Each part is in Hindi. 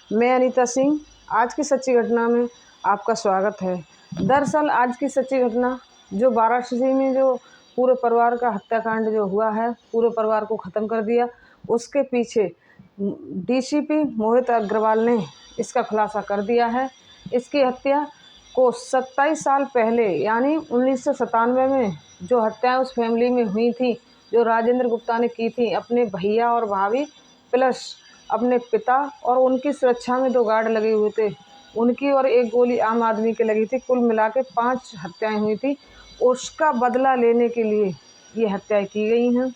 मैं अनीता सिंह। आज की सच्ची घटना में आपका स्वागत है। दरअसल आज की सच्ची घटना जो वाराणसी में जो पूरे परिवार का हत्याकांड जो हुआ है, पूरे परिवार को ख़त्म कर दिया, उसके पीछे डीसीपी मोहित अग्रवाल ने इसका खुलासा कर दिया है। इसकी हत्या को 27 साल पहले यानी 1997 में जो हत्याएं उस फैमिली में हुई थी, जो राजेंद्र गुप्ता ने की थी, अपने भैया और भाभी प्लस अपने पिता और उनकी सुरक्षा में 2 गार्ड लगे हुए थे, उनकी और 1 गोली आम आदमी के लगी थी। कुल मिला के 5 हत्याएं हुई थी। उसका बदला लेने के लिए ये हत्याएं की गई हैं।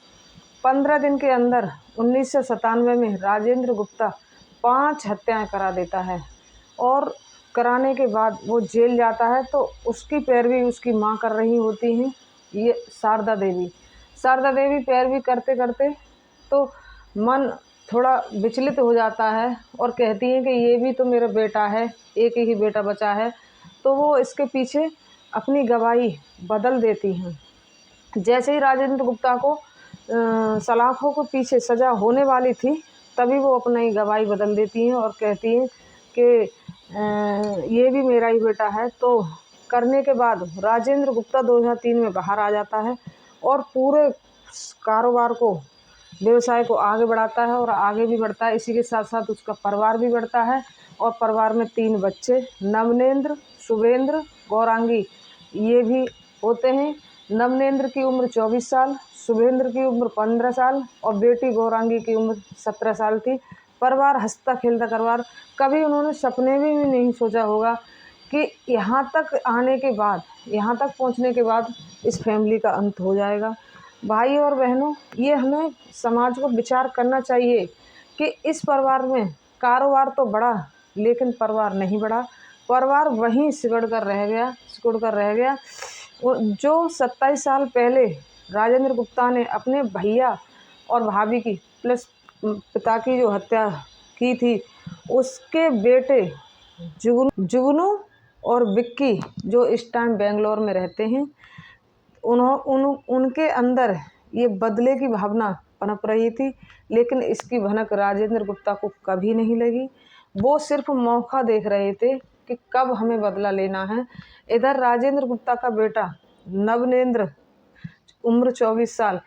15 दिन के अंदर 1997 में राजेंद्र गुप्ता 5 हत्याएं करा देता है और कराने के बाद वो जेल जाता है। तो उसकी पैरवी उसकी माँ कर रही होती हैं, ये शारदा देवी पैरवी करते करते तो मन थोड़ा विचलित हो जाता है और कहती हैं कि ये भी तो मेरा बेटा है, एक ही बेटा बचा है। तो वो इसके पीछे अपनी गवाही बदल देती हैं। जैसे ही राजेंद्र गुप्ता को सलाखों के पीछे सज़ा होने वाली थी, तभी वो अपनी गवाही बदल देती हैं और कहती हैं कि ये भी मेरा ही बेटा है। तो करने के बाद राजेंद्र गुप्ता 2003 में बाहर आ जाता है और पूरे कारोबार को, व्यवसाय को आगे बढ़ाता है और आगे भी बढ़ता है। इसी के साथ साथ उसका परिवार भी बढ़ता है और परिवार में 3 बच्चे नवनेंद्र, शुभेंद्र, गौरांगी ये भी होते हैं। नवनेंद्र की उम्र 24 साल, शुभेंद्र की उम्र 15 साल और बेटी गौरांगी की उम्र 17 साल थी। परिवार हंसता खेलता परिवार। कभी उन्होंने सपने में भी नहीं सोचा होगा कि यहाँ तक आने के बाद, यहाँ तक पहुँचने के बाद इस फैमिली का अंत हो जाएगा। भाई और बहनों, ये हमें समाज को विचार करना चाहिए कि इस परिवार में कारोबार तो बढ़ा लेकिन परिवार नहीं बढ़ा। परिवार वहीं सिकुड़ कर रह गया। जो 27 साल पहले राजेंद्र गुप्ता ने अपने भैया और भाभी की प्लस पिता की जो हत्या की थी, उसके बेटे जुगनू और विक्की जो इस टाइम बेंगलोर में रहते हैं, उनके अंदर ये बदले की भावना पनप रही थी। लेकिन इसकी भनक राजेंद्र गुप्ता को कभी नहीं लगी। वो सिर्फ मौका देख रहे थे कि कब हमें बदला लेना है। इधर राजेंद्र गुप्ता का बेटा नवनेंद्र, उम्र 24 साल,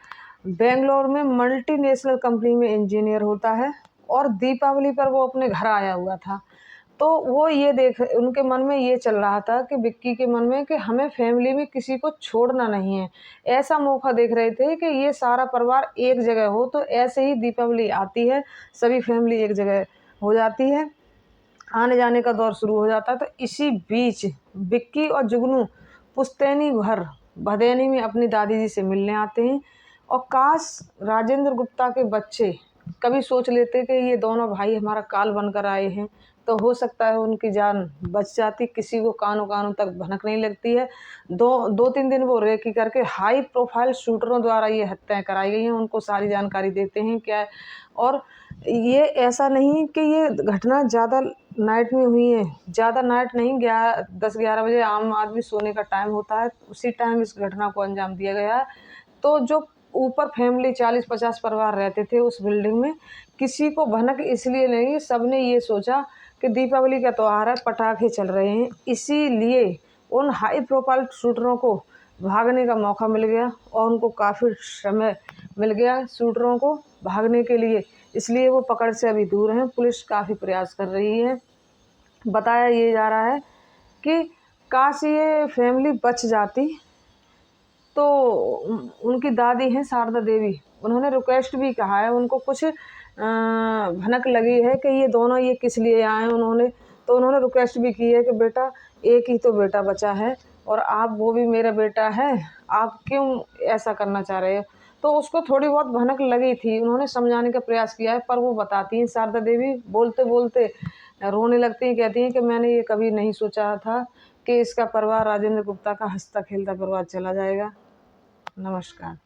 बेंगलोर में मल्टीनेशनल कंपनी में इंजीनियर होता है और दीपावली पर वो अपने घर आया हुआ था। तो वो ये उनके मन में ये चल रहा था कि विक्की के मन में कि हमें फैमिली में किसी को छोड़ना नहीं है। ऐसा मौका देख रहे थे कि ये सारा परिवार एक जगह हो, तो ऐसे ही दीपावली आती है, सभी फैमिली एक जगह हो जाती है, आने जाने का दौर शुरू हो जाता है। तो इसी बीच विक्की और जुगनू पुश्तैनी घर भदैनी में अपनी दादी जी से मिलने आते हैं। और काश राजेंद्र गुप्ता के बच्चे कभी सोच लेते कि ये दोनों भाई हमारा काल बनकर आए हैं, तो हो सकता है उनकी जान बच जाती। किसी को कानों तक भनक नहीं लगती है। 2-3 दिन वो रेकी करके हाई प्रोफाइल शूटरों द्वारा ये हत्याएं कराई गई हैं। उनको सारी जानकारी देते हैं क्या है। और ये ऐसा नहीं कि ये घटना ज़्यादा नाइट में हुई है, ज़्यादा नाइट नहीं, 10-11 बजे आम आदमी सोने का टाइम होता है, उसी टाइम इस घटना को अंजाम दिया गया है। तो जो ऊपर फैमिली 40-50 परिवार रहते थे उस बिल्डिंग में, किसी को भनक इसलिए नहीं, सबने ये सोचा कि दीपावली का त्यौहार है, पटाखे चल रहे हैं, इसीलिए उन हाई प्रोफाइल शूटरों को भागने का मौका मिल गया और उनको काफ़ी समय मिल गया शूटरों को भागने के लिए। इसलिए वो पकड़ से अभी दूर हैं। पुलिस काफ़ी प्रयास कर रही है। बताया ये जा रहा है कि काश ये फैमिली बच जाती। तो उनकी दादी हैं शारदा देवी, उन्होंने रिक्वेस्ट भी कहा है, उनको कुछ भनक लगी है कि ये दोनों ये किस लिए आए हैं। उन्होंने रिक्वेस्ट भी की है कि बेटा, एक ही तो बेटा बचा है और आप, वो भी मेरा बेटा है, आप क्यों ऐसा करना चाह रहे हो। तो उसको थोड़ी बहुत भनक लगी थी, उन्होंने समझाने का प्रयास किया है, पर वो बताती हैं शारदा देवी, बोलते बोलते रोने लगती हैं, कहती हैं कि मैंने ये कभी नहीं सोचा था कि इसका परिवार राजेंद्र गुप्ता का हंसता खेलता परिवार चला जाएगा। नमस्कार।